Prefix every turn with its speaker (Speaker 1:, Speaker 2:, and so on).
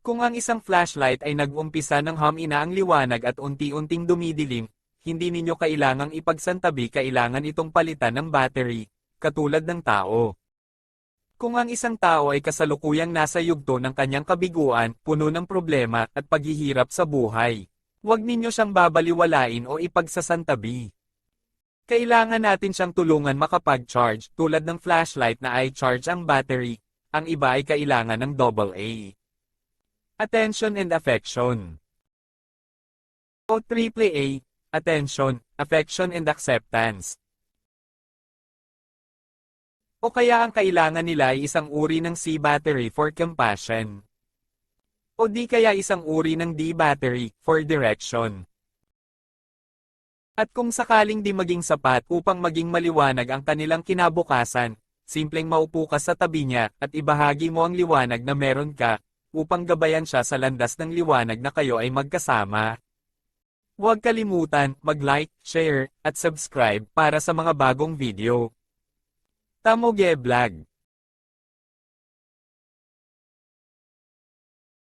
Speaker 1: Kung ang isang flashlight ay nag-umpisa ng humina ang liwanag at unti-unting dumidilim, hindi ninyo kailangang ipagsantabi, kailangan itong palitan ng battery, katulad ng tao. Kung ang isang tao ay kasalukuyang nasa yugto ng kanyang kabiguan, puno ng problema at paghihirap sa buhay, huwag ninyo siyang babaliwalain o ipagsasantabi. Kailangan natin siyang tulungan makapag-charge, tulad ng flashlight na ay charge ang battery, ang iba ay kailangan ng AA. Attention and affection. O AAA, attention, affection and acceptance. O kaya ang kailangan nila ay isang uri ng C battery for compassion. O di kaya isang uri ng D battery for direction. At kung sakaling di maging sapat upang maging maliwanag ang kanilang kinabukasan, simpleng maupo ka sa tabi niya at ibahagi mo ang liwanag na meron ka, upang gabayan siya sa landas ng liwanag na kayo ay magkasama. Huwag kalimutan mag-like, share, at subscribe para sa mga bagong video. Tamoge Vlog.